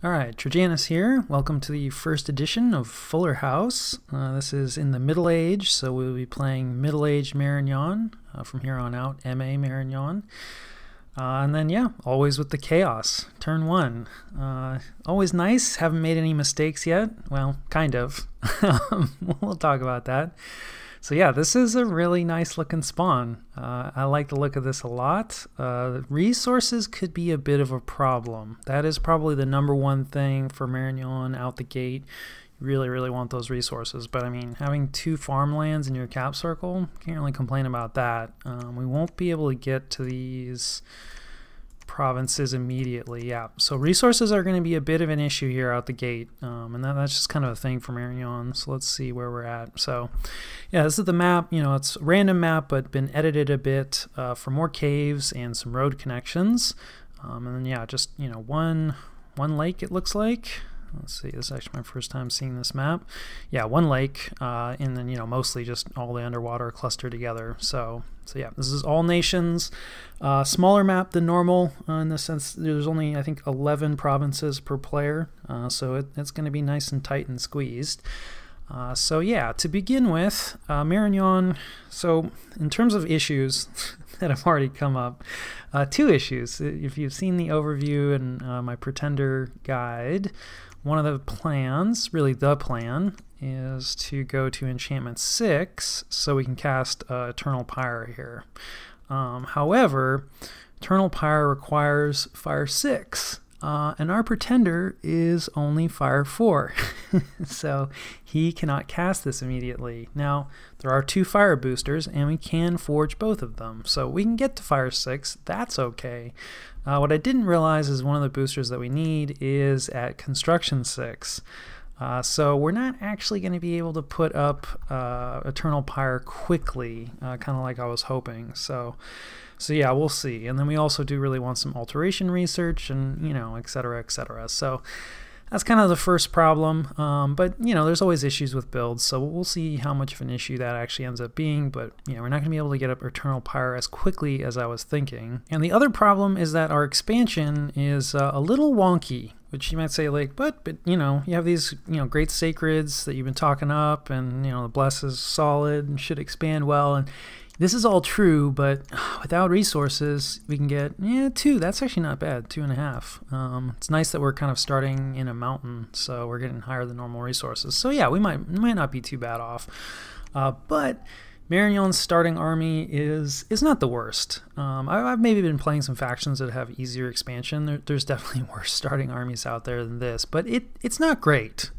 Alright, Trajanus here. Welcome to the first edition of Fuller House. This is in the Middle Age, so we'll be playing Middle-Aged Marignon from here on out, MA Marignon. And then, yeah, always with the chaos. Turn 1. Always nice. Haven't made any mistakes yet. Well, kind of. We'll talk about that. So yeah, this is a really nice looking spawn. I like the look of this a lot. Resources could be a bit of a problem. That is probably the #1 thing for Marignon out the gate. You really want those resources. But I mean, having 2 farmlands in your cap circle, can't really complain about that. We won't be able to get to these provinces immediately. Yeah, so resources are going to be a bit of an issue here out the gate, and that's just kind of a thing for Marignon. So let's see where we're at. So yeah, this is the map. You know, it's a random map but been edited a bit for more caves and some road connections, and then yeah, just, you know, one lake it looks like. Let's see, this is actually my first time seeing this map. Yeah, 1 lake, and then, you know, mostly just all the underwater clustered together. So yeah, this is all nations. Smaller map than normal in the sense there's only, I think, 11 provinces per player. So it's going to be nice and tight and squeezed. So yeah, to begin with, Marignon, so in terms of issues that have already come up, 2 issues. If you've seen the overview and my Pretender guide, one of the plans, really the plan, is to go to enchantment 6 so we can cast Eternal Pyre here. However, Eternal Pyre requires Fire 6, and our Pretender is only Fire 4, so he cannot cast this immediately. Now, there are 2 fire boosters, and we can forge both of them, so we can get to Fire 6, that's okay. What I didn't realize is one of the boosters that we need is at Construction 6. So we're not actually going to be able to put up Eternal Pyre quickly, kind of like I was hoping. So yeah, we'll see. And then we also do really want some alteration research and, you know, etc., etc. So that's kind of the first problem, but, you know, there's always issues with builds, so we'll see how much of an issue that actually ends up being, but, you know, we're not going to be able to get up Eternal Pyre as quickly as I was thinking. And the other problem is that our expansion is a little wonky, which you might say, like, but, you know, you have these, you know, great sacreds that you've been talking up, and, you know, the bless is solid and should expand well, and this is all true, but without resources, we can get, yeah, 2. That's actually not bad, 2.5. It's nice that we're kind of starting in a mountain, so we're getting higher than normal resources. So yeah, we might not be too bad off. But Marignon's starting army is not the worst. I've maybe been playing some factions that have easier expansion. There's definitely worse starting armies out there than this, but it's not great.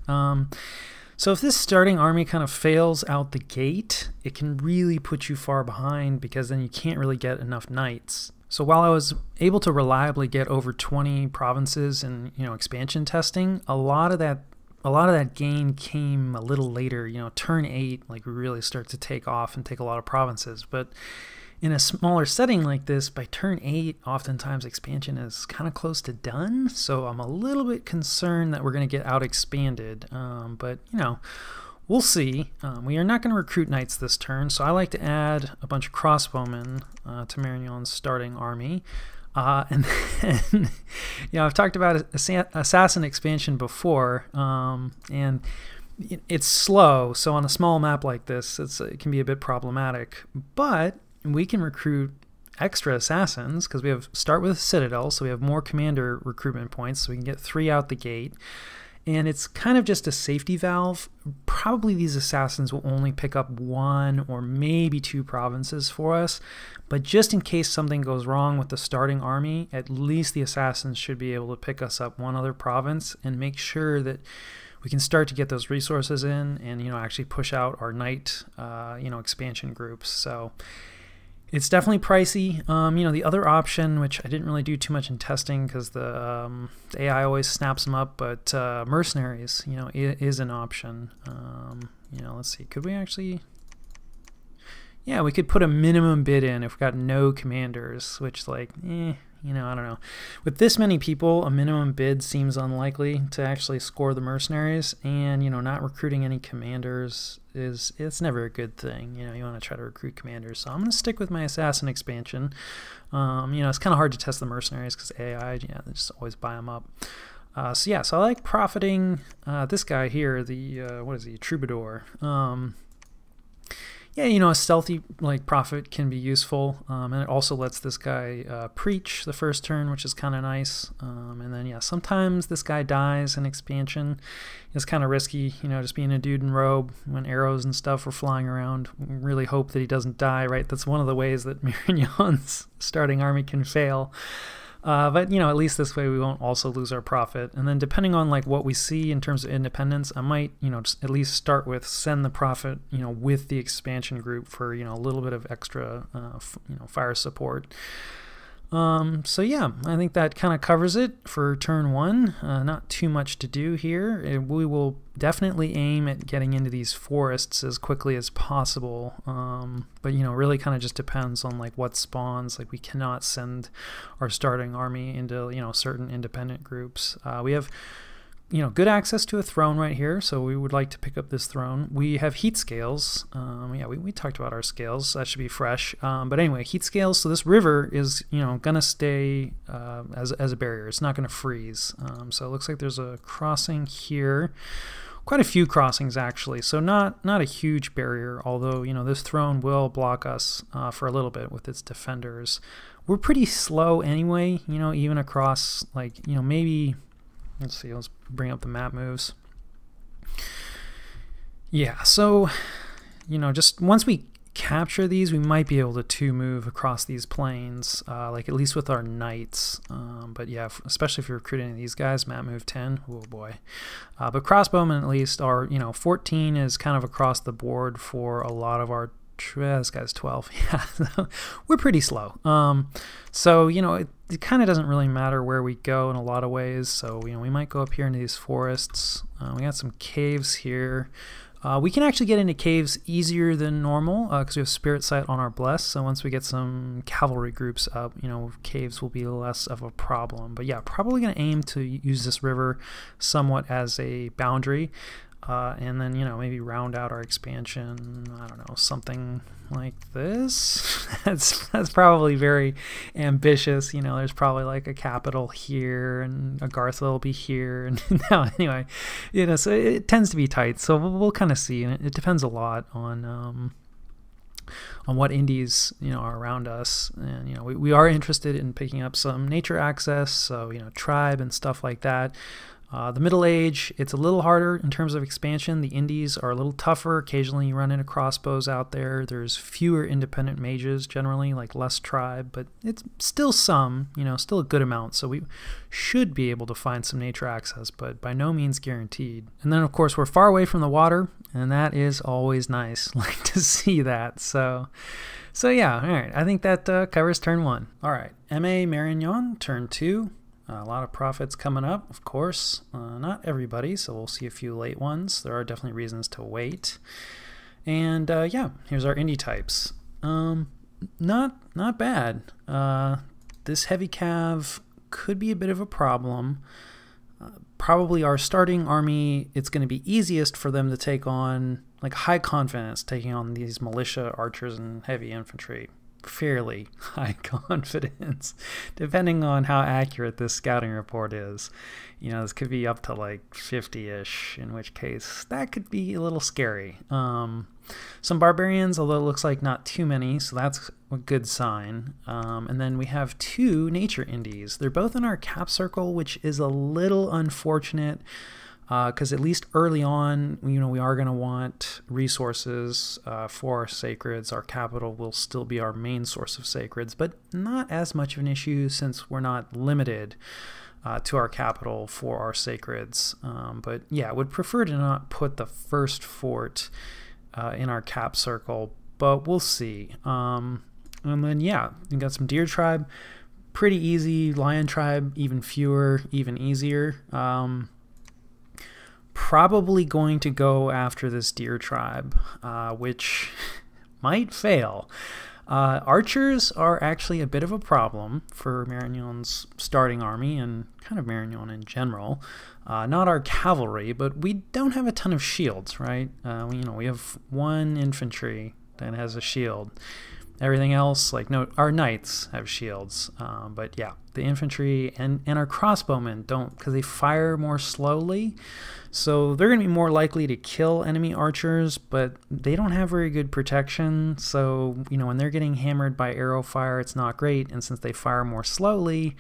So if this starting army kind of fails out the gate, it can really put you far behind because then you can't really get enough knights. So while I was able to reliably get over 20 provinces in, you know, expansion testing, a lot of that gain came a little later. You know, turn 8, like, we really start to take off and take a lot of provinces. But in a smaller setting like this, by turn 8, oftentimes expansion is kind of close to done, so I'm a little bit concerned that we're going to get out expanded, but, you know, we'll see. We are not going to recruit knights this turn, so I like to add a bunch of crossbowmen to Marignon's starting army. And then, you know, I've talked about assassin expansion before, and it's slow, so on a small map like this, it can be a bit problematic, but we can recruit extra assassins because we start with a citadel, so we have more commander recruitment points, so we can get 3 out the gate, and it's kind of just a safety valve. Probably these assassins will only pick up 1 or maybe 2 provinces for us, but just in case something goes wrong with the starting army, at least the assassins should be able to pick us up 1 other province and make sure that we can start to get those resources in and, you know, actually push out our knight, you know, expansion groups. So it's definitely pricey. You know, the other option, which I didn't really do too much in testing because the AI always snaps them up, but Mercenaries, you know, is an option. You know, let's see, could we actually... Yeah, we could put a minimum bid in if we got no commanders, which, like, you know, I don't know. With this many people, a minimum bid seems unlikely to actually score the Mercenaries, and, you know, not recruiting any commanders it's never a good thing. You know, you want to try to recruit commanders. So I'm going to stick with my assassin expansion. You know, it's kind of hard to test the Mercenaries because AI, yeah, they just always buy them up. So yeah, so I like profiting this guy here, the what is he, Troubadour. Yeah, you know, a stealthy like prophet can be useful, and it also lets this guy preach the first turn, which is kind of nice. And then yeah, sometimes this guy dies in expansion. It's kind of risky, you know, just being a dude in robe when arrows and stuff are flying around. Really hope that he doesn't die, right? That's one of the ways that Marignon's starting army can fail. But, you know, at least this way we won't also lose our profit. And then depending on like what we see in terms of independence, I might, you know, just at least start with send the profit, you know, with the expansion group for, you know, a little bit of extra, you know, fire support. So yeah, I think that kind of covers it for turn one. Not too much to do here. We will definitely aim at getting into these forests as quickly as possible. But you know, really kind of just depends on like what spawns. Like we cannot send our starting army into, you know, certain independent groups. We have, you know, good access to a throne right here, so we would like to pick up this throne. We have heat scales. Yeah, we talked about our scales, so that should be fresh. But anyway, heat scales, so this river is, you know, gonna stay as a barrier. It's not gonna freeze. So it looks like there's a crossing here. Quite a few crossings actually, so not a huge barrier, although, you know, this throne will block us for a little bit with its defenders. We're pretty slow anyway, you know, even across, like, you know, maybe... Let's see, let's bring up the map moves. Yeah, so, you know, just once we capture these, we might be able to two-move across these plains, like at least with our knights. But yeah, especially if you're recruiting these guys, map move 10, oh boy. But crossbowmen at least are, you know, 14 is kind of across the board for a lot of our... This guy's 12. Yeah, we're pretty slow. So, you know, it kind of doesn't really matter where we go in a lot of ways. So, you know, we might go up here into these forests. We got some caves here. We can actually get into caves easier than normal because we have Spirit Sight on our Bless. So once we get some cavalry groups up, you know, caves will be less of a problem. But yeah, probably going to aim to use this river somewhat as a boundary. And then, you know, maybe round out our expansion, I don't know, something like this. That's probably very ambitious. You know, there's probably like a capital here and a Garthville will be here. And no, anyway, you know, so it tends to be tight. So we'll kind of see. And it depends a lot on what indies, you know, are around us. And, you know, we are interested in picking up some nature access. So, you know, tribe and stuff like that. The Middle Age, it's a little harder in terms of expansion. The indies are a little tougher. Occasionally you run into crossbows out there. There's fewer independent mages generally, like less tribe, but it's still some, you know, still a good amount. So we should be able to find some nature access, but by no means guaranteed. And then of course we're far away from the water, and that is always nice. Like to see that. So yeah, all right. I think that covers turn one. All right, MA Marignon, turn two. A lot of profits coming up, of course. Not everybody, so we'll see a few late ones. There are definitely reasons to wait. And yeah, here's our indie types. Not bad. This heavy cav could be a bit of a problem. Probably our starting army, it's going to be easiest for them to take on, like high confidence, taking on these militia, archers, and heavy infantry. Fairly high confidence, depending on how accurate this scouting report is. You know, this could be up to like 50-ish, in which case that could be a little scary. Some barbarians, although it looks like not too many, so that's a good sign. And then we have two nature indies. They're both in our cap circle, which is a little unfortunate. Because at least early on, you know, we are going to want resources for our sacreds. Our capital will still be our main source of sacreds, but not as much of an issue since we're not limited to our capital for our sacreds. But yeah, I would prefer to not put the first fort in our cap circle, but we'll see. And then yeah, you got some deer tribe, pretty easy. Lion tribe, even fewer, even easier. Probably going to go after this deer tribe, which might fail. Archers are actually a bit of a problem for Marignon's starting army and kind of Marignon in general. Not our cavalry, but we don't have a ton of shields, right? You know, we have one infantry that has a shield. Everything else, like no, our knights have shields, but yeah, the infantry and our crossbowmen don't, because they fire more slowly, so they're going to be more likely to kill enemy archers, but they don't have very good protection, so when they're getting hammered by arrow fire, it's not great, and since they fire more slowly,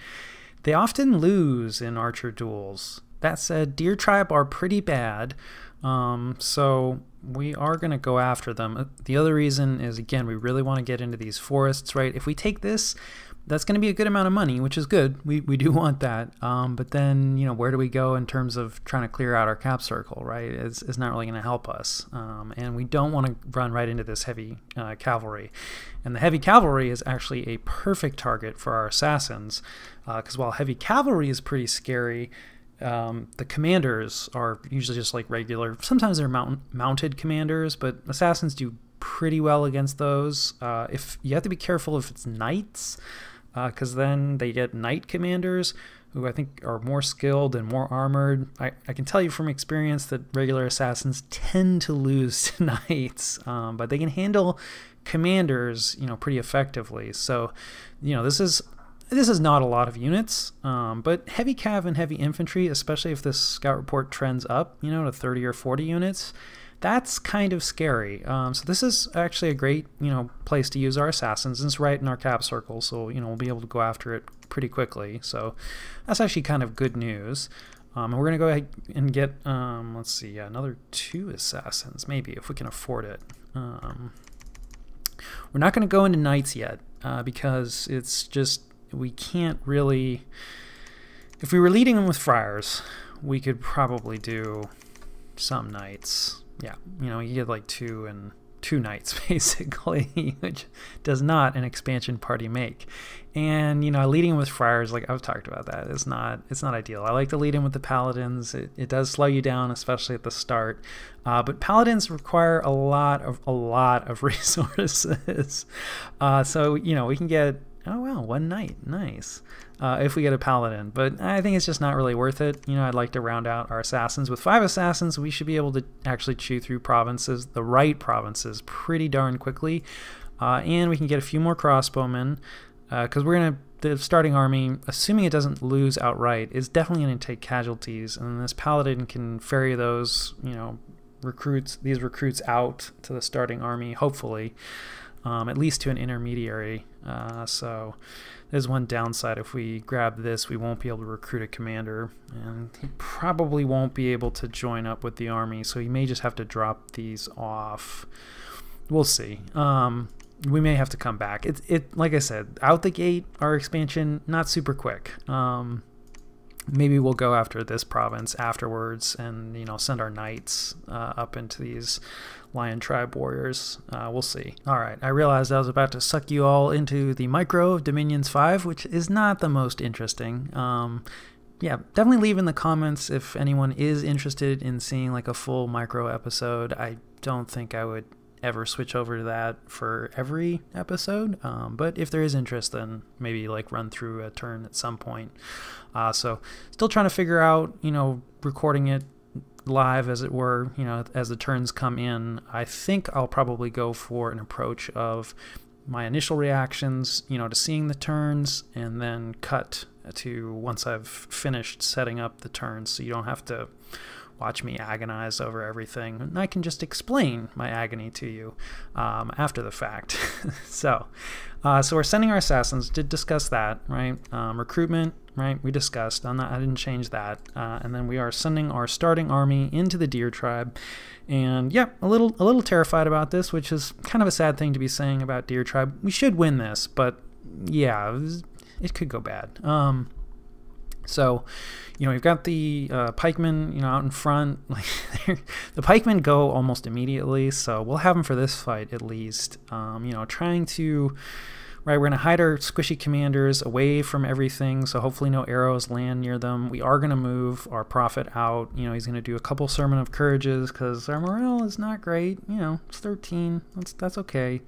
they often lose in archer duels. That said, Deer Tribe are pretty bad, so we are going to go after them. The other reason is, again, we really want to get into these forests, right? If we take this, that's going to be a good amount of money, which is good. We do want that. But then, where do we go in terms of trying to clear out our cap circle, right? It's not really going to help us. And we don't want to run right into this heavy cavalry. And the heavy cavalry is actually a perfect target for our assassins, because while heavy cavalry is pretty scary, the commanders are usually just like regular, sometimes they're mounted commanders, but assassins do pretty well against those. If you have to be careful if it's knights, because then they get knight commanders who I think are more skilled and more armored. I can tell you from experience that regular assassins tend to lose to knights, but they can handle commanders pretty effectively. So this is not a lot of units, but heavy cav and heavy infantry, especially if this scout report trends up, to 30 or 40 units, that's kind of scary. So this is actually a great, place to use our assassins. It's right in our cap circle, so, we'll be able to go after it pretty quickly. So that's actually kind of good news. And we're going to go ahead and get, let's see, another 2 assassins, maybe, if we can afford it. We're not going to go into knights yet, because it's just, we can't really, if we were leading them with friars, we could probably do some knights. Yeah, you get like 2 knights basically, which does not an expansion party make. And leading them with friars, like I've talked about that, it's not ideal. I like to lead in with the paladins. It does slow you down, especially at the start. But paladins require a lot of resources. So we can get, oh wow, 1 knight, nice. If we get a paladin, but I think it's just not really worth it. I'd like to round out our assassins. With 5 assassins, we should be able to actually chew through provinces, the right provinces, pretty darn quickly. And we can get a few more crossbowmen, because the starting army, assuming it doesn't lose outright, is definitely going to take casualties, and this paladin can ferry those, these recruits out to the starting army, hopefully. At least to an intermediary. So there's one downside. If we grab this, we won't be able to recruit a commander, and he probably won't be able to join up with the army, so he may just have to drop these off. We'll see. We may have to come back. Like I said, out the gate, our expansion, not super quick. Maybe we'll go after this province afterwards and, send our knights up into these Lion Tribe warriors. We'll see. All right, I realized I was about to suck you all into the micro of Dominions 5, which is not the most interesting. Yeah, definitely leave in the comments if anyone is interested in seeing like a full micro episode. I don't think I would ever switch over to that for every episode, but if there is interest, then maybe like run through a turn at some point. So still trying to figure out, recording it live, as it were, as the turns come in. I think I'll probably go for an approach of my initial reactions, to seeing the turns, and then cut to once I've finished setting up the turns, so you don't have to watch me agonize over everything, and I can just explain my agony to you after the fact. So we're sending our assassins. Did discuss that, right? Recruitment, right? We discussed. I didn't change that. And then we are sending our starting army into the Deer Tribe, and yeah, a little terrified about this, which is kind of a sad thing to be saying about Deer Tribe. We should win this, but yeah, it could go bad. So, we've got the pikemen, out in front. Like the pikemen go almost immediately, so we'll have them for this fight at least. Trying to, right, we're going to hide our squishy commanders away from everything, so hopefully no arrows land near them. We are going to move our prophet out. He's going to do a couple Sermon of Courages, because our morale is not great. It's 13. That's okay.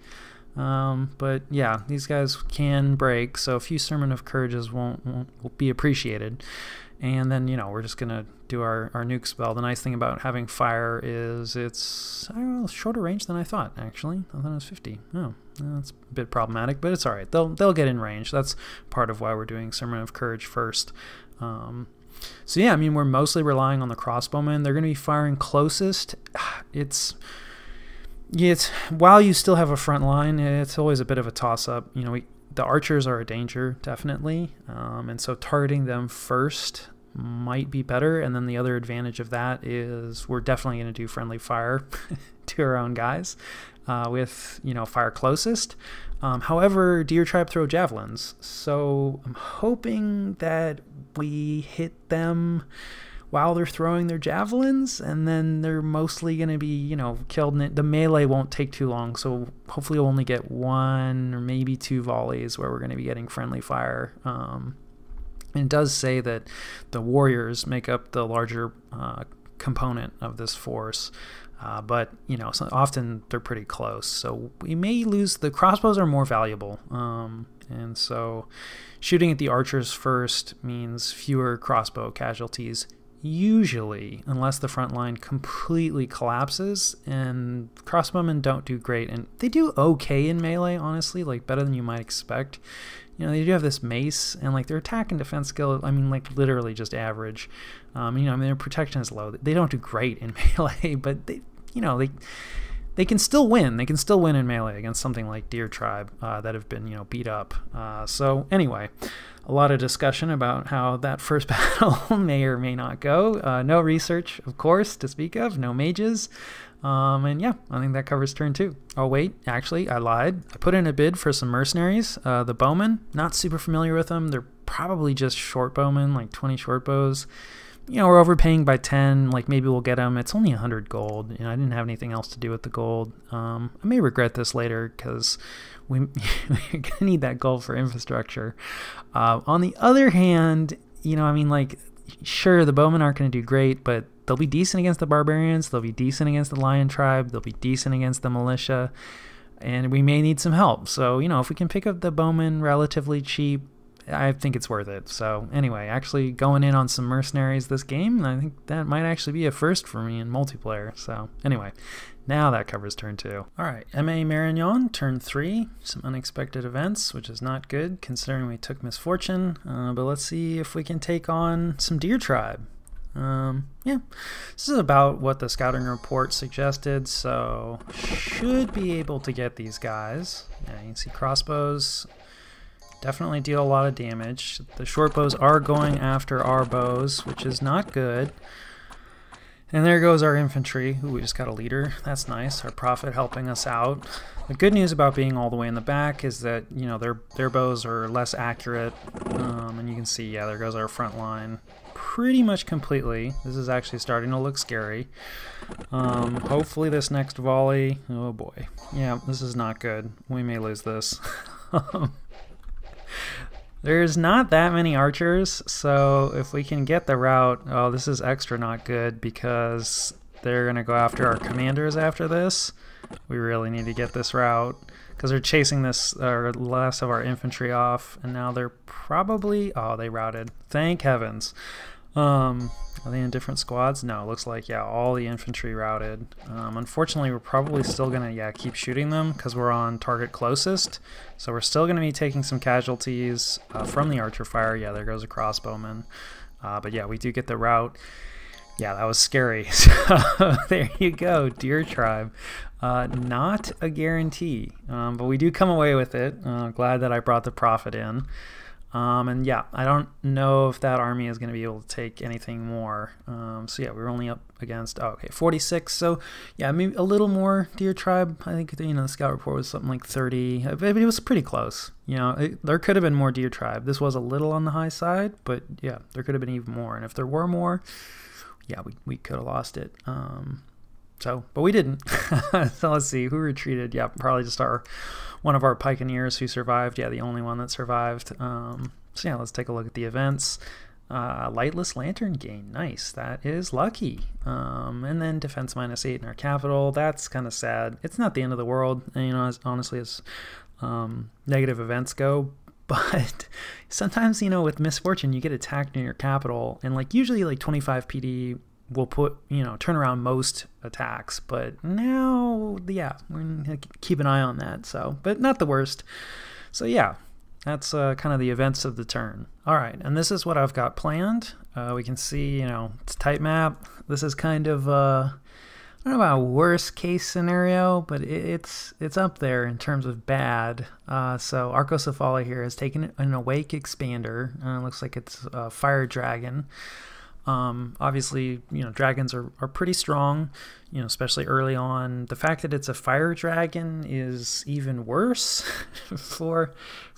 But yeah, these guys can break, so a few Sermon of Courages will be appreciated. And then, you know, we're just going to do our nuke spell. The nice thing about having fire is it's shorter range than I thought, actually. I thought it was 50. Oh, that's a bit problematic, but it's all right. They'll get in range. That's part of why we're doing Sermon of Courage first. So yeah, I mean, we're mostly relying on the crossbowmen. They're going to be firing closest. It's while you still have a front line, it's always a bit of a toss-up. You know, the archers are a danger, definitely, and so targeting them first might be better. And then the other advantage of that is we're definitely going to do friendly fire to our own guys with, you know, fire closest. However, Deer Tribe throw javelins, so I'm hoping that we hit them while they're throwing their javelins, and then they're mostly going to be, you know, killed. The melee won't take too long, so hopefully we'll only get 1 or maybe 2 volleys where we're going to be getting friendly fire. And it does say that the warriors make up the larger component of this force, but, you know, so often they're pretty close, so we may lose. The crossbows are more valuable, and so shooting at the archers first means fewer crossbow casualties, usually, unless the front line completely collapses. And crossbowmen don't do great, and they do okay in melee, honestly, like better than you might expect. You know, they do have this mace, and like their attack and defense skill, I mean, like literally just average. You know, I mean, their protection is low. They don't do great in melee, but they, you know, they can still win. They can still win in melee against something like Deer Tribe that have been, you know, beat up. So anyway, a lot of discussion about how that first battle may or may not go. No research, of course, to speak of. No mages. And yeah, I think that covers turn 2. Oh wait, actually, I lied. I put in a bid for some mercenaries. The bowmen, not super familiar with them. They're probably just short bowmen, like 20 short bows. You know, we're overpaying by 10, like maybe we'll get them. It's only 100 gold, and I didn't have anything else to do with the gold. I may regret this later, because we're going to need that gold for infrastructure. On the other hand, you know, I mean, like, sure, the bowmen aren't going to do great, but they'll be decent against the barbarians, they'll be decent against the lion tribe, they'll be decent against the militia, and we may need some help. So, you know, if we can pick up the bowmen relatively cheap, I think it's worth it. So anyway, actually going in on some mercenaries this game, I think that might actually be a first for me in multiplayer. So anyway, now that covers turn 2. All right, MA Marignon, turn 3. Some unexpected events, which is not good considering we took misfortune. But let's see if we can take on some Deer Tribe. Yeah, this is about what the scouting report suggested, so should be able to get these guys. Yeah, you can see crossbows definitely deal a lot of damage. The short bows are going after our bows, which is not good. And there goes our infantry. Ooh, we just got a leader. That's nice. Our prophet helping us out. The good news about being all the way in the back is that, you know, their bows are less accurate. And you can see, yeah, there goes our front line pretty much completely. This is actually starting to look scary. Hopefully this next volley, oh boy. Yeah, this is not good. We may lose this. There's not that many archers, so if we can get the route, oh, this is extra not good because they're going to go after our commanders after this. We really need to get this route because they're chasing this last of our infantry off, and now they're probably, oh, they routed. Thank heavens. Are they in different squads? No, it looks like, yeah, all the infantry routed. Unfortunately, we're probably still going to, yeah, keep shooting them because we're on target closest. So we're still going to be taking some casualties from the archer fire. Yeah, there goes a crossbowman. But yeah, we do get the route. Yeah, that was scary. So there you go, Deer Tribe. Not a guarantee, but we do come away with it. Glad that I brought the prophet in. And yeah, I don't know if that army is going to be able to take anything more. So yeah, we're only up against, oh, okay, 46. So yeah, maybe a little more Deer Tribe. I think, you know, the scout report was something like 30, but it was pretty close. You know, there could have been more Deer Tribe. This was a little on the high side, but yeah, there could have been even more. And if there were more, yeah, we could have lost it. But we didn't. So let's see, who retreated? Yeah, probably just one of our pikeneers who survived. Yeah, the only one that survived. So yeah, let's take a look at the events. Lightless Lantern gain, nice, that is lucky. And then defense -8 in our capital, that's kind of sad. It's not the end of the world, you know, honestly, as negative events go, but sometimes, you know, with misfortune, you get attacked in your capital, and like usually like 25 PD will put, you know, turn around most attacks, but now, yeah, we're gonna keep an eye on that. So, but not the worst. So yeah, that's kind of the events of the turn. All right, and this is what I've got planned. We can see, you know, it's a tight map. This is kind of I don't know about worst case scenario, but it's up there in terms of bad. So Arcocephali here has taken an Awake Expander. Looks like it's a Fire Dragon. Obviously, you know, dragons are pretty strong, you know, especially early on. The fact that it's a fire dragon is even worse for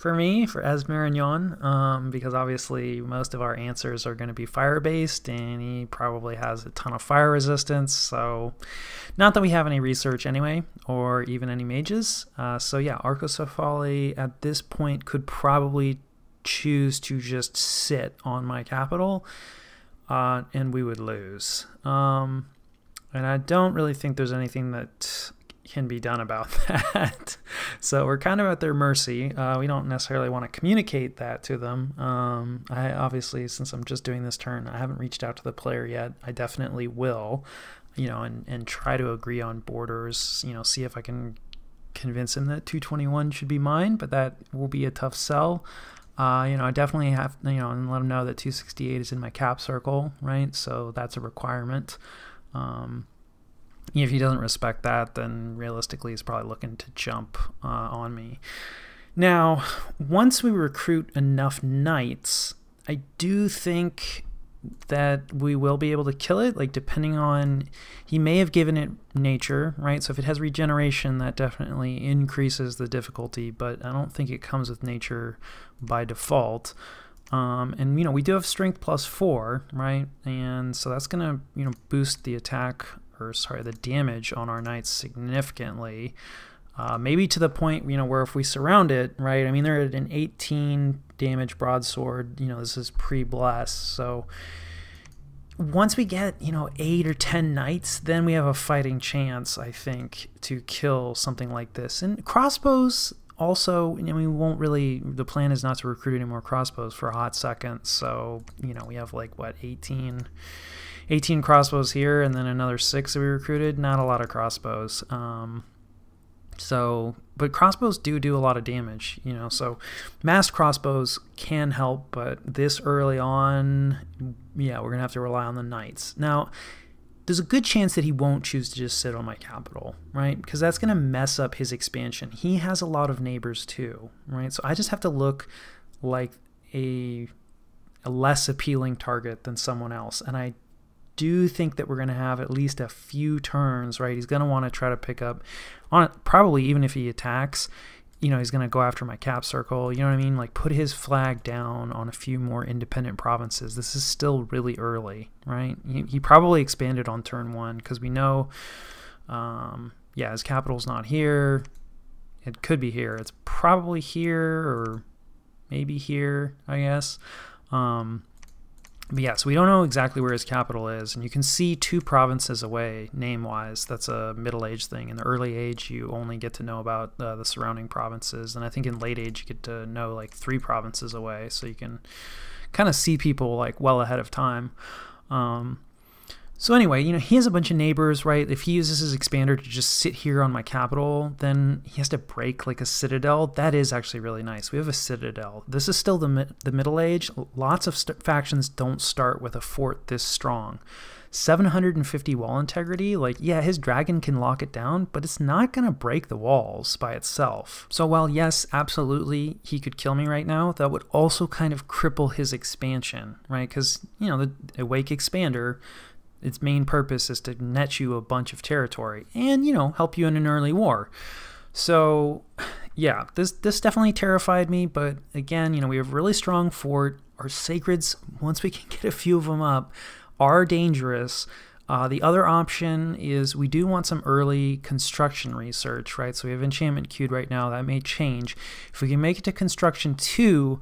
me, as Marignon, because obviously most of our answers are going to be fire based, and he probably has a ton of fire resistance. So not that we have any research anyway, or even any mages. So yeah, Arcocephali at this point could probably choose to just sit on my capital. And we would lose. And I don't really think there's anything that can be done about that. So we're kind of at their mercy. We don't necessarily want to communicate that to them. I obviously, since I'm just doing this turn, I haven't reached out to the player yet. I definitely will, you know, and try to agree on borders, you know, see if I can convince him that 221 should be mine, but that will be a tough sell. You know, I definitely have, you know, and let him know that 268 is in my cap circle, right? So that's a requirement. If he doesn't respect that, then realistically he's probably looking to jump on me. Now, once we recruit enough knights, I do think that we will be able to kill it, like depending on, he may have given it nature, right? So if it has regeneration, that definitely increases the difficulty, but I don't think it comes with nature by default. And you know, we do have strength +4, right? And so that's gonna, you know, boost the attack, or sorry, the damage on our knights significantly. Maybe to the point, you know, where if we surround it, right? I mean, they're at an 18 damage broadsword. You know, this is pre-bless. So once we get, you know, 8 or 10 knights, then we have a fighting chance, I think, to kill something like this. And crossbows also, I mean, we won't really, the plan is not to recruit any more crossbows for a hot second. So, you know, we have like, what, 18 crossbows here, and then another 6 that we recruited. Not a lot of crossbows. So, but crossbows do a lot of damage, you know, so massed crossbows can help, but this early on, yeah, we're going to have to rely on the knights. Now, there's a good chance that he won't choose to just sit on my capital, right? Because that's going to mess up his expansion. He has a lot of neighbors too, right? So I just have to look like a less appealing target than someone else. And I do think that we're going to have at least a few turns, right? He's going to want to try to pick up on it, probably even if he attacks, you know, he's going to go after my cap circle, you know what I mean? Like put his flag down on a few more independent provinces. This is still really early, right? He probably expanded on turn 1 because we know, yeah, his capital's not here. It could be here. It's probably here or maybe here, I guess. But yeah, so we don't know exactly where his capital is, and you can see 2 provinces away, name-wise. That's a middle-age thing. In the early age, you only get to know about the surrounding provinces, and I think in late age, you get to know like 3 provinces away, so you can kind of see people like well ahead of time. So anyway, you know, he has a bunch of neighbors, right? If he uses his expander to just sit here on my capital, then he has to break like a citadel. That is actually really nice. We have a citadel. This is still the Middle Age. Lots of factions don't start with a fort this strong. 750 wall integrity, like, yeah, his dragon can lock it down, but it's not going to break the walls by itself. So while, yes, absolutely, he could kill me right now, that would also kind of cripple his expansion, right? Because, you know, the Awake Expander, its main purpose is to net you a bunch of territory and, you know, help you in an early war. So, yeah, this definitely terrified me, but again, you know, we have a really strong fort. Our sacreds, once we can get a few of them up, are dangerous. The other option is we do want some early construction research, right? So we have enchantment queued right now. That may change. If we can make it to construction 2,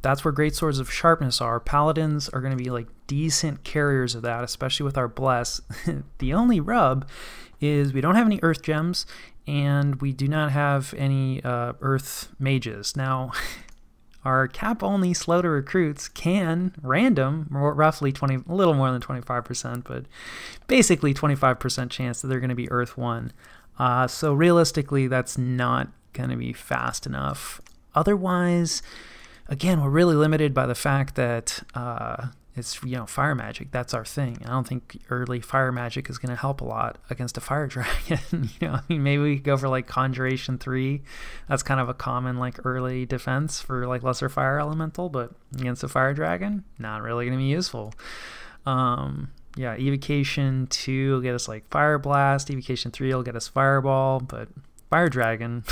That's where great swords of sharpness are. Paladins are going to be like decent carriers of that, especially with our bless. The only rub is we don't have any earth gems, and we do not have any earth mages. Now, our cap-only slow to recruits can random, roughly a little more than 25%, but basically 25% chance that they're going to be Earth 1. So realistically, that's not going to be fast enough. Otherwise, again, we're really limited by the fact that it's, fire magic. That's our thing. I don't think early fire magic is going to help a lot against a fire dragon. I mean, maybe we could go for like Conjuration 3. That's kind of a common like early defense for like lesser fire elemental, but against a fire dragon, not really going to be useful. Yeah, Evocation 2 will get us like Fire Blast. Evocation 3 will get us Fireball, but Fire Dragon,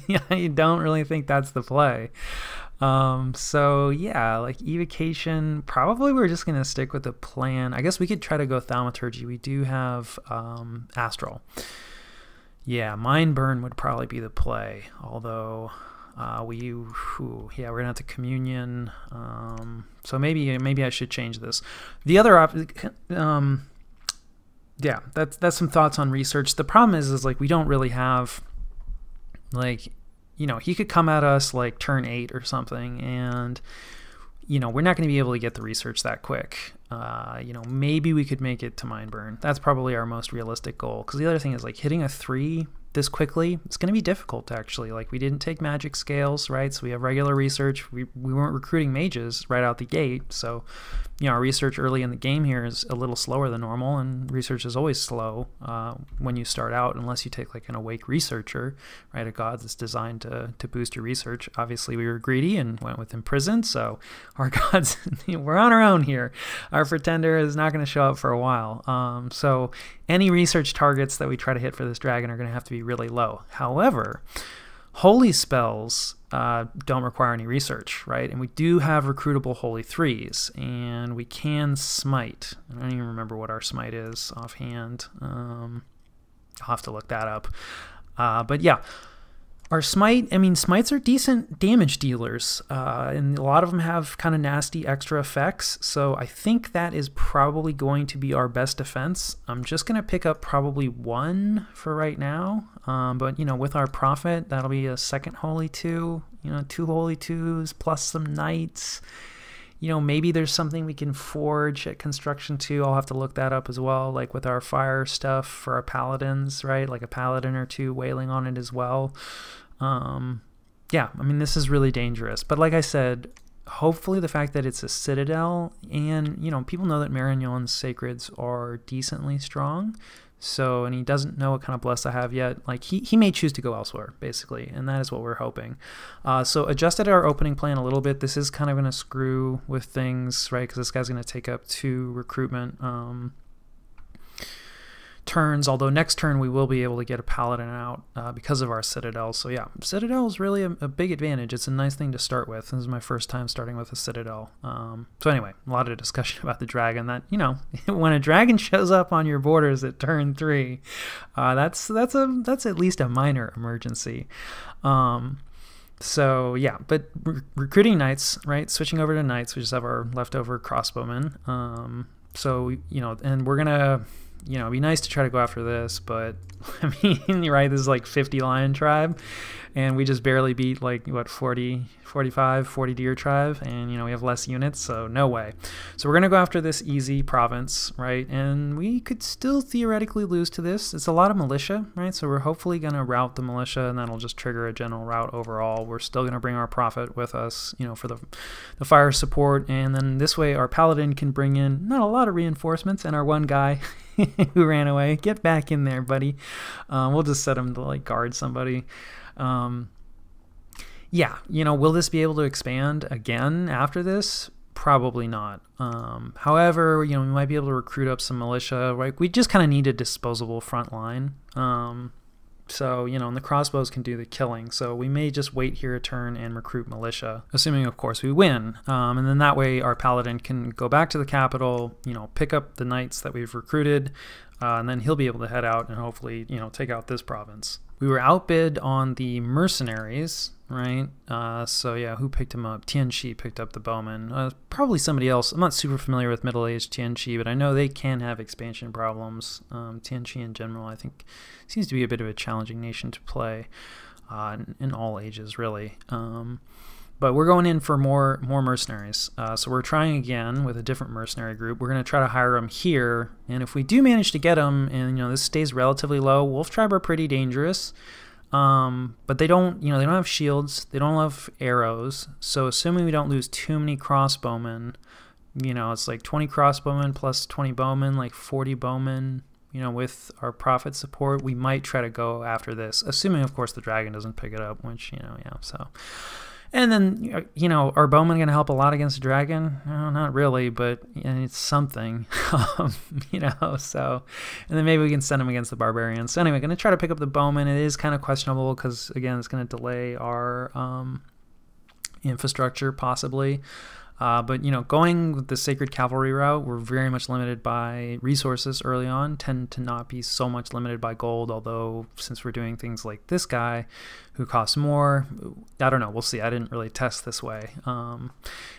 yeah, I don't really think that's the play. So yeah, like Evocation, probably we're just going to stick with the plan. I guess we could try to go Thaumaturgy. We do have Astral. Yeah, Mind Burn would probably be the play, although we're going to have to Communion. So maybe I should change this. The other yeah, that's some thoughts on research. The problem is like we don't really have like, he could come at us like turn 8 or something, and we're not going to be able to get the research that quick. Maybe we could make it to Mind Burn. That's probably our most realistic goal, because the other thing is like hitting a 3 this quickly, it's going to be difficult actually. Like, we didn't take magic scales, right? So we have regular research. We weren't recruiting mages right out the gate, so our research early in the game here is a little slower than normal, and research is always slow when you start out, unless you take like an awake researcher, right? A god that's designed to boost your research. Obviously we were greedy and went with imprisoned, so our gods, we're on our own here. Our pretender is not going to show up for a while. So any research targets that we try to hit for this dragon are going to have to be really low. However, holy spells don't require any research, right? And we do have recruitable holy 3s, and we can smite. I don't even remember what our smite is offhand. I'll have to look that up. But yeah, our smite, smites are decent damage dealers, and a lot of them have kind of nasty extra effects, so I think that is probably going to be our best defense. I'm just going to pick up probably 1 for right now, but with our profit, that'll be a second holy 2, 2 holy 2s plus some knights. Maybe there's something we can forge at construction 2. I'll have to look that up as well, like with our fire stuff for our paladins, right? Like a paladin or 2 wailing on it as well. Yeah, this is really dangerous. But like I said, hopefully the fact that it's a citadel, and, people know that Marignon's sacreds are decently strong. So, and he doesn't know what kind of bless I have yet. Like, he may choose to go elsewhere, basically, and that is what we're hoping. So adjusted our opening plan a little bit. This is kind of going to screw with things, right? Because this guy's going to take up 2 recruitment turns, although next turn we will be able to get a paladin out because of our citadel. So yeah, citadel is really a big advantage. It's a nice thing to start with. This is my first time starting with a citadel. So anyway, a lot of discussion about the dragon. That, when a dragon shows up on your borders at turn 3, that's at least a minor emergency. So yeah, but recruiting knights, right? Switching over to knights, we just have our leftover crossbowmen. So and we're gonna, it'd be nice to try to go after this, but you're right, this is like 50 lion tribe, and we just barely beat like, what, 40 deer tribe, and we have less units, so no way. So we're going to go after this easy province, right? And we could still theoretically lose to this. It's a lot of militia, right? So we're hopefully going to rout the militia, and that'll just trigger a general rout overall. We're still going to bring our prophet with us, for the fire support, and then this way our paladin can bring in not a lot of reinforcements, and our one guy who ran away, get back in there, buddy. We'll just set him to like guard somebody. Yeah, will this be able to expand again after this? Probably not. However, we might be able to recruit up some militia, right? We just kind of need a disposable front line. So, and the crossbows can do the killing. So we may just wait here a turn and recruit militia, assuming, of course, we win. And then that way our paladin can go back to the capital, pick up the knights that we've recruited, and then he'll be able to head out and hopefully, you know, take out this province. We were outbid on the Mercenaries, right? So yeah, who picked him up? Tianchi picked up the bowman. Probably somebody else. I'm not super familiar with middle-aged Tianchi, but I know they can have expansion problems. Tianchi in general, I think, seems to be a bit of a challenging nation to play in all ages, really. But we're going in for more mercenaries. So we're trying again with a different mercenary group. We're going to try to hire them here. And if we do manage to get them, and you know this stays relatively low, Wolf Tribe are pretty dangerous. But they don't, you know, they don't have shields. They don't have arrows. So assuming we don't lose too many crossbowmen, you know, it's like 20 crossbowmen plus 20 bowmen, like 40 bowmen. You know, with our profit support, we might try to go after this, assuming, of course, the dragon doesn't pick it up, which, you know, yeah, so. And then, you know, are bowmen going to help a lot against a dragon? No, not really, but it's something, you know, so. And then maybe we can send them against the barbarians. So anyway, going to try to pick up the bowmen. It is kind of questionable because, again, it's going to delay our infrastructure, possibly. But, you know, going with the Sacred Cavalry route, we're very much limited by resources early on, tend to not be so much limited by gold, although since we're doing things like this guy who costs more, I don't know, we'll see. I didn't really test this way. And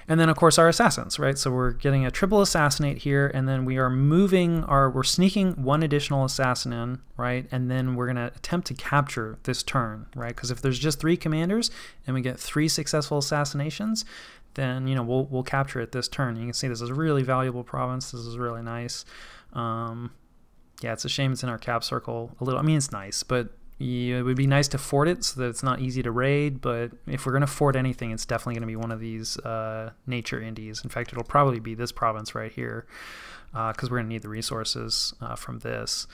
then, of course, our assassins, right? So we're getting a triple assassinate here, and then we are we're sneaking one additional assassin in, right? And then we're going to attempt to capture this turn, right? Because if there's just 3 commanders and we get 3 successful assassinations, then, you know, we'll capture it this turn. You can see this is a really valuable province. This is really nice. Yeah, it's a shame it's in our cap circle a little. I mean, it's nice, but it would be nice to fort it so that it's not easy to raid. But if we're going to fort anything, it's definitely going to be one of these nature indies. In fact, it'll probably be this province right here because we're going to need the resources from this.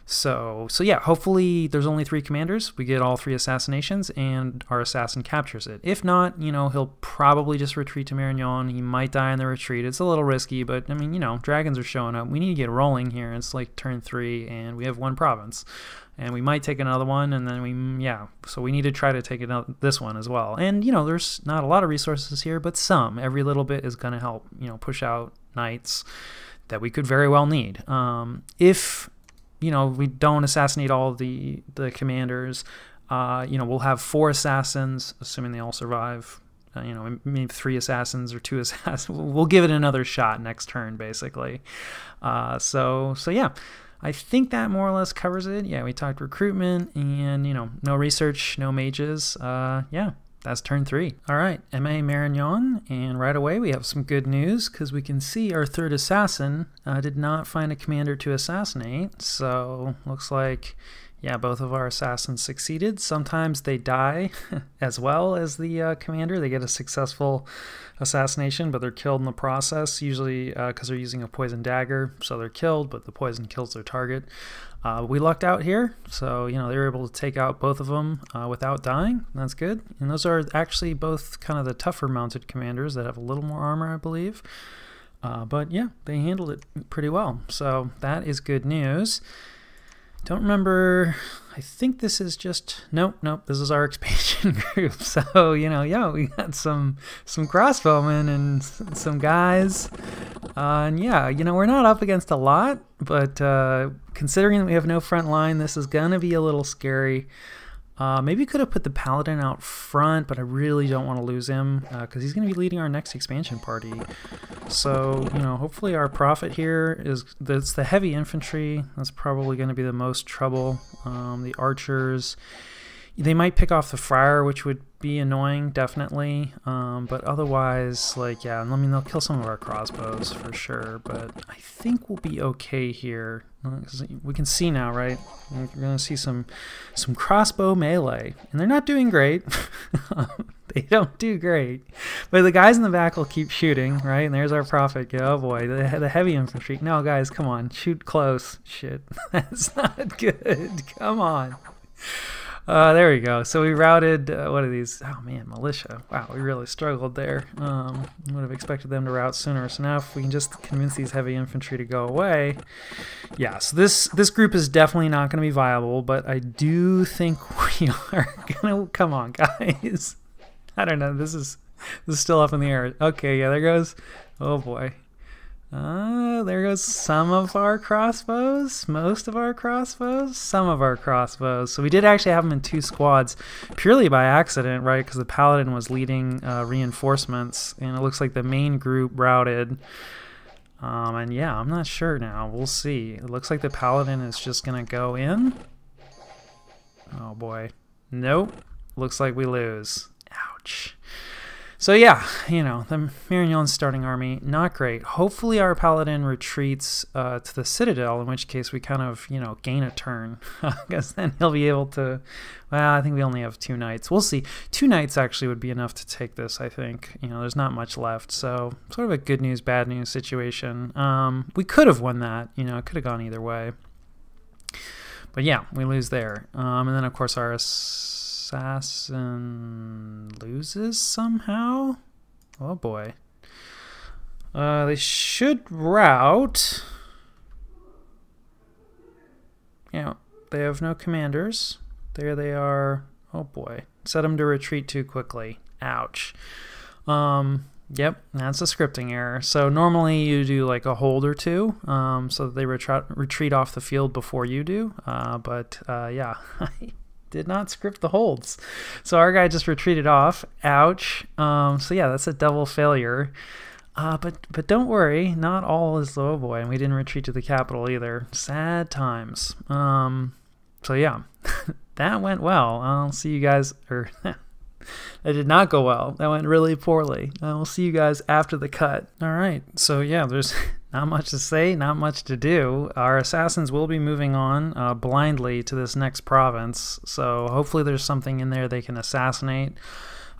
So yeah, hopefully there's only 3 commanders. We get all 3 assassinations and our assassin captures it. If not, you know, he'll probably just retreat to Marignon. He might die in the retreat. It's a little risky, but I mean, you know, dragons are showing up. We need to get rolling here. It's like turn 3 and we have 1 province. And we might take another one, and then so we need to try to take this one as well. And, you know, there's not a lot of resources here, but some. Every little bit is going to help, you know, push out knights that we could very well need. If, you know, we don't assassinate all the commanders, you know, we'll have 4 assassins, assuming they all survive. You know, maybe 3 assassins or 2 assassins. We'll give it another shot next turn, basically. So yeah. I think that more or less covers it. Yeah, we talked recruitment and, you know, no research, no mages. Yeah, that's turn 3. All right, MA Marignon, and right away we have some good news because we can see our 3rd assassin did not find a commander to assassinate. So looks like, yeah, both of our assassins succeeded. Sometimes they die as well as the commander. They get a successful assassination, but they're killed in the process, usually because they're using a poison dagger. So they're killed, but the poison kills their target. We lucked out here, so, you know, they were able to take out both of them without dying. That's good. And those are actually both kind of the tougher mounted commanders that have a little more armor, I believe. But yeah, they handled it pretty well. So that is good news. Don't remember, I think this is just, nope, this is our expansion group. So, you know, yeah, we got some crossbowmen and some guys. And yeah, you know, we're not up against a lot, but considering that we have no front line, this is going to be a little scary. Maybe could have put the paladin out front, but I really don't want to lose him because he's going to be leading our next expansion party. So, you know, hopefully our profit here that's the heavy infantry. That's probably going to be the most trouble. The archers, they might pick off the friar, which would be annoying, definitely. But otherwise, like, yeah, I mean, they'll kill some of our crossbows for sure. But I think we'll be okay here. We can see now, right? We're going to see some crossbow melee. And they're not doing great. They don't do great. But the guys in the back will keep shooting, right? And there's our profit. Oh boy, the heavy infantry. No, guys, come on. Shoot close. Shit. That's not good. Come on. There we go. So we routed, what are these? Oh man, militia. Wow, we really struggled there. Would have expected them to rout sooner. So now if we can just convince these heavy infantry to go away. Yeah, so this group is definitely not going to be viable, but I do think we are going to, come on guys. I don't know, this is still up in the air. Okay, yeah, there goes, oh boy. There goes some of our crossbows, most of our crossbows, some of our crossbows. So we did actually have them in 2 squads purely by accident, right? Because the paladin was leading reinforcements, and it looks like the main group routed. And yeah, I'm not sure now. We'll see. It looks like the paladin is just going to go in. Oh boy. Nope. Looks like we lose. Ouch. So yeah, you know, the Marignon starting army, not great. Hopefully our paladin retreats to the citadel, in which case we kind of, you know, gain a turn. Because then he'll be able to, well, I think we only have 2 knights. We'll see. 2 knights actually would be enough to take this, I think. You know, there's not much left. So sort of a good news, bad news situation. We could have won that. You know, it could have gone either way. But yeah, we lose there. And then, of course, our assassin loses somehow. Oh boy. They should rout. Yeah, they have no commanders. There they are. Oh boy. Set them to retreat too quickly. Ouch. Yep, that's a scripting error. So normally you do like a hold or 2, so that they retreat off the field before you do. Yeah. Did not script the holds. So our guy just retreated off. Ouch. So yeah, that's a double failure. But don't worry, not all is oh boy, and we didn't retreat to the capital either. Sad times. So yeah, that went well. I'll see you guys, or that did not go well. That went really poorly. We'll see you guys after the cut. All right, so yeah, there's not much to say, not much to do. Our assassins will be moving on blindly to this next province, so hopefully there's something in there they can assassinate.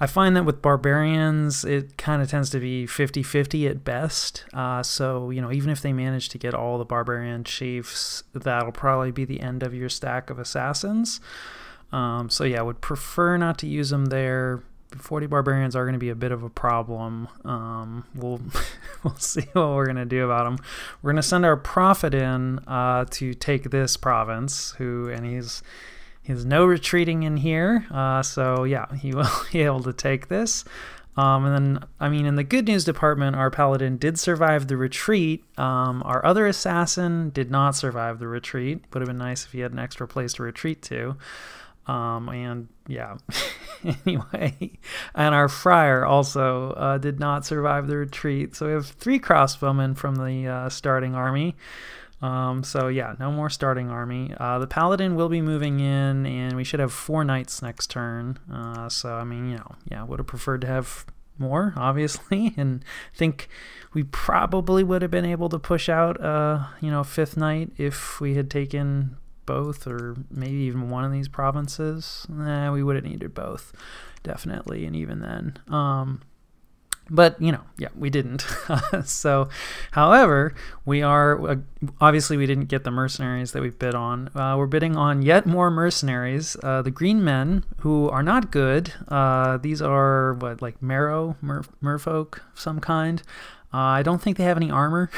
I find that with barbarians, it kind of tends to be 50-50 at best. So, you know, even if they manage to get all the barbarian chiefs, that'll probably be the end of your stack of assassins. So yeah, I would prefer not to use them there. 40 barbarians are going to be a bit of a problem. We'll see what we're going to do about them. We're going to send our prophet in to take this province, and he's no retreating in here. So yeah, he will be able to take this. And then, I mean, in the good news department, our paladin did survive the retreat. Our other assassin did not survive the retreat. Would have been nice if he had an extra place to retreat to. And yeah, anyway, and our friar also did not survive the retreat. So we have 3 crossbowmen from the starting army. So yeah, no more starting army. The paladin will be moving in, and we should have 4 knights next turn. So I mean, you know, yeah, would have preferred to have more, obviously, and think we probably would have been able to push out, you know, 5th knight if we had taken both, or maybe even one of these provinces. We would have needed both, definitely, and even then. But, you know, yeah, we didn't. So, however, we are, obviously we didn't get the mercenaries that we bid on. We're bidding on yet more mercenaries. The green men, who are not good. These are, what, like merfolk of some kind. I don't think they have any armor.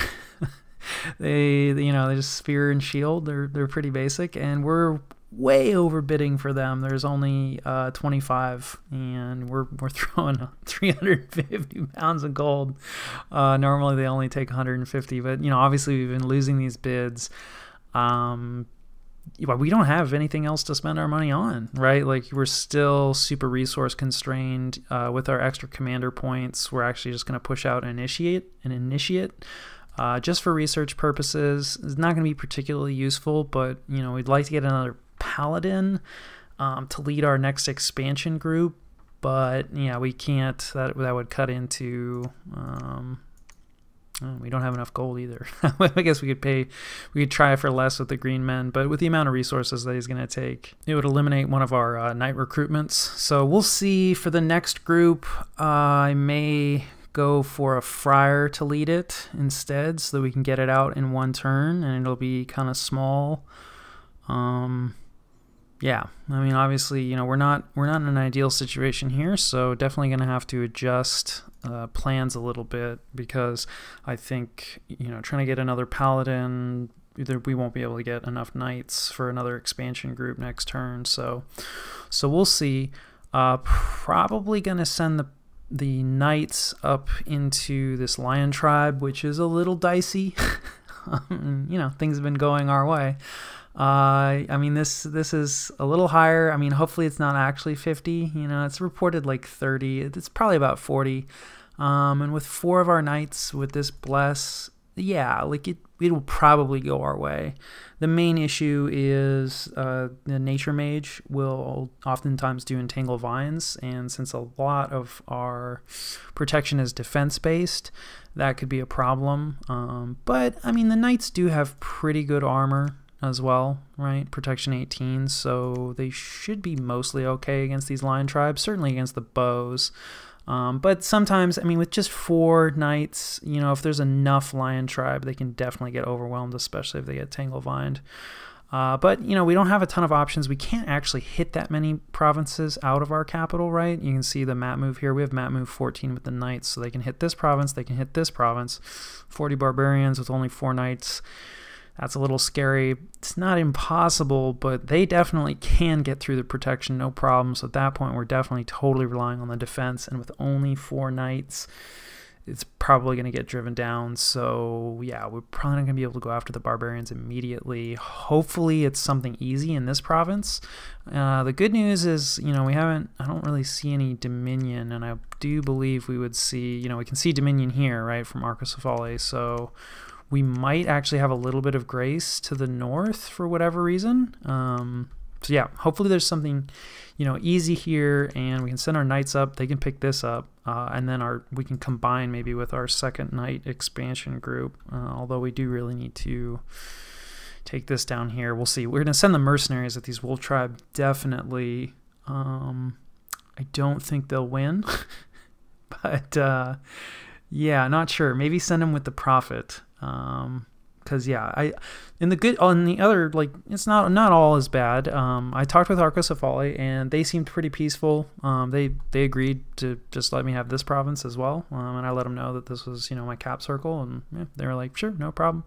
They just spear and shield. They're pretty basic, and we're way overbidding for them. There's only 25, and we're throwing 350 pounds of gold. Normally they only take 150, but you know, obviously we've been losing these bids. We don't have anything else to spend our money on, right? Like, we're still super resource constrained. With our extra commander points, we're actually just going to push out an initiate. Just for research purposes. It's not going to be particularly useful, but you know, we'd like to get another paladin to lead our next expansion group, but yeah, we can't. That would cut into we don't have enough gold either. I guess we could try for less with the green men, but with the amount of resources that he's going to take, it would eliminate one of our knight recruitments. So we'll see. For the next group, I may go for a friar to lead it instead, so that we can get it out in one turn, and it'll be kind of small. Yeah, I mean, obviously, you know, we're not in an ideal situation here, so definitely going to have to adjust plans a little bit, because I think, you know, trying to get another paladin, either we won't be able to get enough knights for another expansion group next turn, so we'll see. Probably going to send the the knights up into this lion tribe, which is a little dicey. You know, things have been going our way. I mean, this is a little higher. I mean, hopefully it's not actually 50. You know, it's reported like 30. It's probably about 40. And with 4 of our knights with this bless, yeah, like it'll probably go our way. The main issue is the nature mage will oftentimes do entangle vines, and since a lot of our protection is defense based, that could be a problem. But I mean, the knights do have pretty good armor as well, right? Protection 18, so they should be mostly okay against these lion tribes, certainly against the bows. But sometimes, I mean, with just 4 knights, you know, if there's enough lion tribe, they can definitely get overwhelmed, especially if they get tangle-vined. But, you know, we don't have a ton of options. We can't actually hit that many provinces out of our capital, right? You can see the map move here. We have map move 14 with the knights, so they can hit this province, they can hit this province. 40 barbarians with only 4 knights. That's a little scary. It's not impossible, but they definitely can get through the protection, no problem. So at that point, we're definitely totally relying on the defense. And with only 4 knights, it's probably going to get driven down. So yeah, we're probably not going to be able to go after the barbarians immediately. Hopefully it's something easy in this province. The good news is, you know, I don't really see any Dominion, and I do believe we would see, you know, we can see Dominion here, right, from Arcocephali. So we might actually have a little bit of grace to the north for whatever reason. So yeah, hopefully there's something, you know, easy here, and we can send our knights up. They can pick this up, and then we can combine maybe with our second knight expansion group. Although we do really need to take this down here. We'll see. We're gonna send the mercenaries at these wolf tribe. Definitely. I don't think they'll win, but yeah, not sure. Maybe send them with the prophet. Because yeah, on the other, like, it's not all as bad. I talked with Arcocephali, and they seemed pretty peaceful. They agreed to just let me have this province as well, and I let them know that this was, you know, my cap circle, and yeah, they were like, sure, no problem.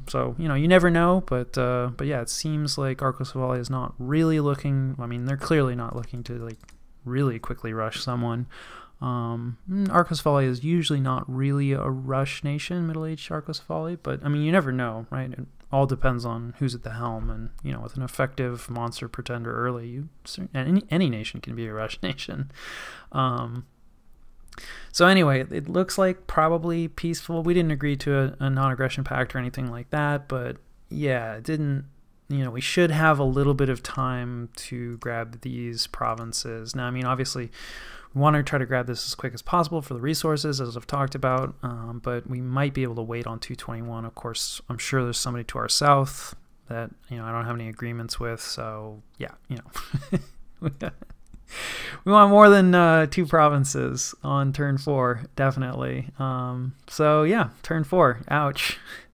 So, you know, you never know, but yeah, it seems like Arcocephali is not really looking. I mean, they're clearly not looking to like really quickly rush someone. Arcocephali is usually not really a rush nation, middle-aged Arcocephali, but I mean, you never know, right? It all depends on who's at the helm, and you know, with an effective monster pretender early, any nation can be a rush nation. So anyway, it looks like probably peaceful. We didn't agree to a non-aggression pact or anything like that, but yeah, it didn't. You know, we should have a little bit of time to grab these provinces. Now, I mean, obviously, we want to try to grab this as quick as possible for the resources, as I've talked about, but we might be able to wait on 221. Of course, I'm sure there's somebody to our south that, you know, I don't have any agreements with, so yeah, you know. We want more than 2 provinces on turn 4, definitely. So yeah, turn 4, ouch.